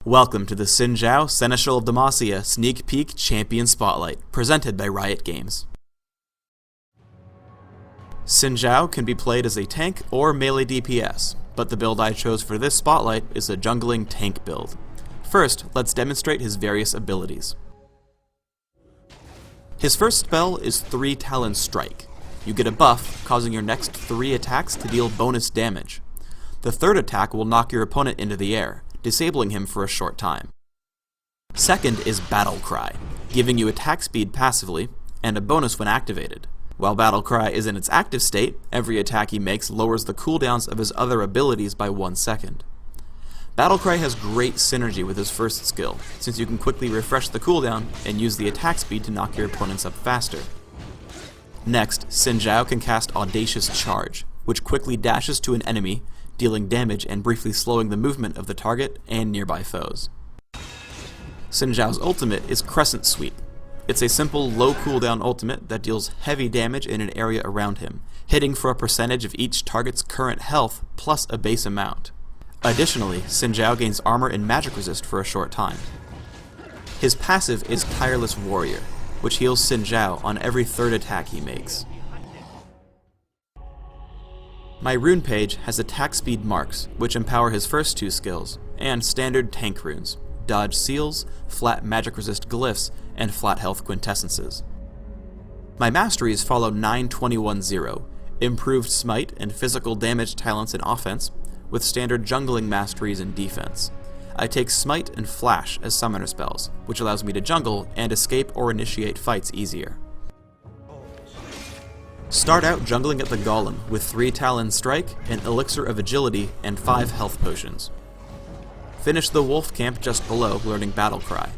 Welcome to the Xin Zhao Seneschal of Demacia Sneak Peek Champion Spotlight, presented by Riot Games. Xin Zhao can be played as a tank or melee DPS, but the build I chose for this spotlight is a jungling tank build. First, let's demonstrate his various abilities. His first spell is 3 Talon Strike. You get a buff, causing your next 3 attacks to deal bonus damage. The third attack will knock your opponent into the air, disabling him for a short time. Second is Battle Cry, giving you attack speed passively, and a bonus when activated. While Battle Cry is in its active state, every attack he makes lowers the cooldowns of his other abilities by 1 second. Battle Cry has great synergy with his first skill, since you can quickly refresh the cooldown and use the attack speed to knock your opponents up faster. Next, Xin Zhao can cast Audacious Charge, which quickly dashes to an enemy, dealing damage and briefly slowing the movement of the target and nearby foes. Xin Zhao's ultimate is Crescent Sweep. It's a simple, low cooldown ultimate that deals heavy damage in an area around him, hitting for a percentage of each target's current health plus a base amount. Additionally, Xin Zhao gains armor and magic resist for a short time. His passive is Tireless Warrior, which heals Xin Zhao on every third attack he makes. My rune page has attack speed marks, which empower his first 2 skills, and standard tank runes, dodge seals, flat magic resist glyphs, and flat health quintessences. My masteries follow 9-21-0, improved smite and physical damage talents in offense, with standard jungling masteries in defense. I take smite and flash as summoner spells, which allows me to jungle and escape or initiate fights easier. Start out jungling at the Golem with 3 Talon Strike, an Elixir of Agility, and 5 health potions. Finish the wolf camp just below, learning Battle Cry.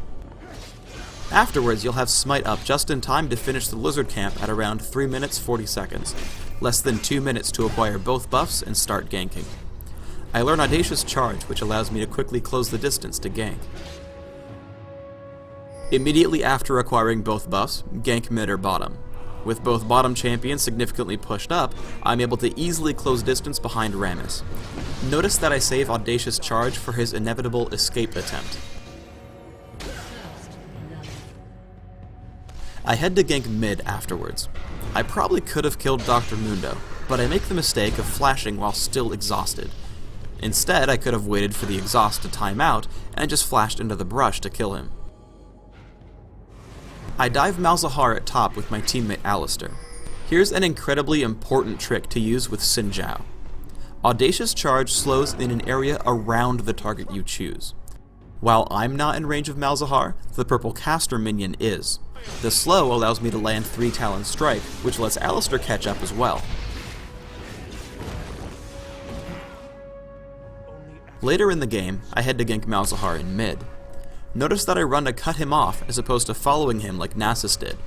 Afterwards, you'll have Smite up just in time to finish the lizard camp at around 3 minutes 40 seconds, less than 2 minutes to acquire both buffs and start ganking. I learn Audacious Charge, which allows me to quickly close the distance to gank. Immediately after acquiring both buffs, gank mid or bottom. With both bottom champions significantly pushed up, I'm able to easily close distance behind Rammus. Notice that I save Audacious Charge for his inevitable escape attempt. I head to gank mid afterwards. I probably could have killed Dr. Mundo, but I make the mistake of flashing while still exhausted. Instead, I could have waited for the exhaust to time out and just flashed into the brush to kill him. I dive Malzahar at top with my teammate Alistair. Here's an incredibly important trick to use with Xin Zhao. Audacious Charge slows in an area around the target you choose. While I'm not in range of Malzahar, the purple caster minion is. The slow allows me to land 3 Talon Strike, which lets Alistair catch up as well. Later in the game, I head to gank Malzahar in mid. Notice that I run to cut him off as opposed to following him like Nasus did.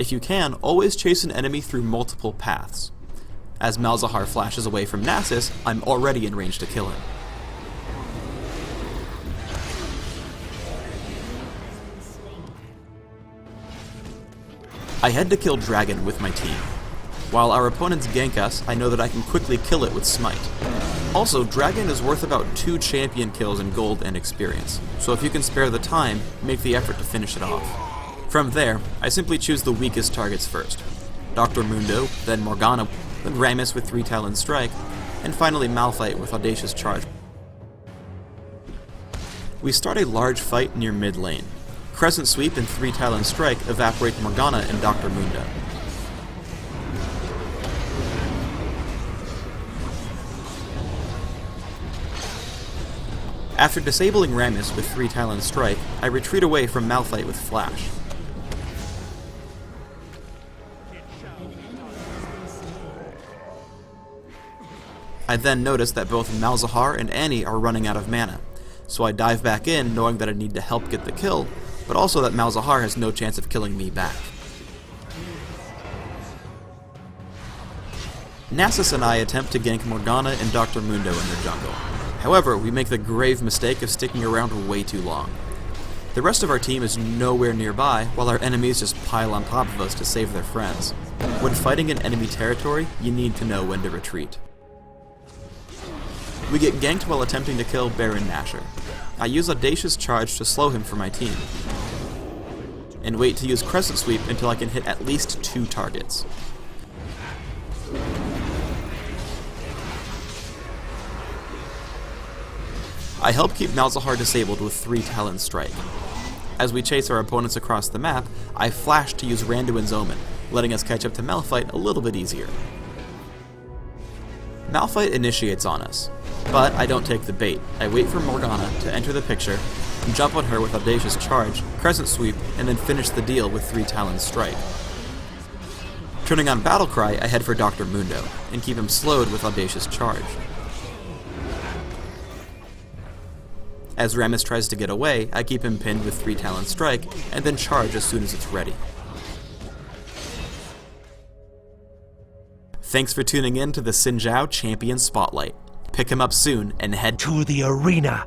If you can, always chase an enemy through multiple paths. As Malzahar flashes away from Nasus, I'm already in range to kill him. I head to kill Dragon with my team. While our opponents gank us, I know that I can quickly kill it with Smite. Also, Dragon is worth about 2 champion kills in gold and experience, so if you can spare the time, make the effort to finish it off. From there, I simply choose the weakest targets first. Dr. Mundo, then Morgana, then Rammus with 3 Talon Strike, and finally Malphite with Audacious Charge. We start a large fight near mid lane. Crescent Sweep and 3 Talon Strike evaporate Morgana and Dr. Mundo. After disabling Rammus with 3 Talon Strike, I retreat away from Malphite with Flash. I then notice that both Malzahar and Annie are running out of mana, so I dive back in knowing that I need to help get the kill, but also that Malzahar has no chance of killing me back. Nasus and I attempt to gank Morgana and Dr. Mundo in the jungle. However, we make the grave mistake of sticking around way too long. The rest of our team is nowhere nearby, while our enemies just pile on top of us to save their friends. When fighting in enemy territory, you need to know when to retreat. We get ganked while attempting to kill Baron Nashor. I use Audacious Charge to slow him for my team, and wait to use Crescent Sweep until I can hit at least 2 targets. I help keep Malzahar disabled with 3 Talon Strike. As we chase our opponents across the map, I flash to use Randuin's Omen, letting us catch up to Malphite a little bit easier. Malphite initiates on us, but I don't take the bait. I wait for Morgana to enter the picture, and jump on her with Audacious Charge, Crescent Sweep, and then finish the deal with 3 Talon Strike. Turning on Battlecry, I head for Dr. Mundo, and keep him slowed with Audacious Charge. As Rammus tries to get away, I keep him pinned with 3 Talon Strike, and then charge as soon as it's ready. Thanks for tuning in to the Xin Zhao Champion Spotlight. Pick him up soon and head to the arena.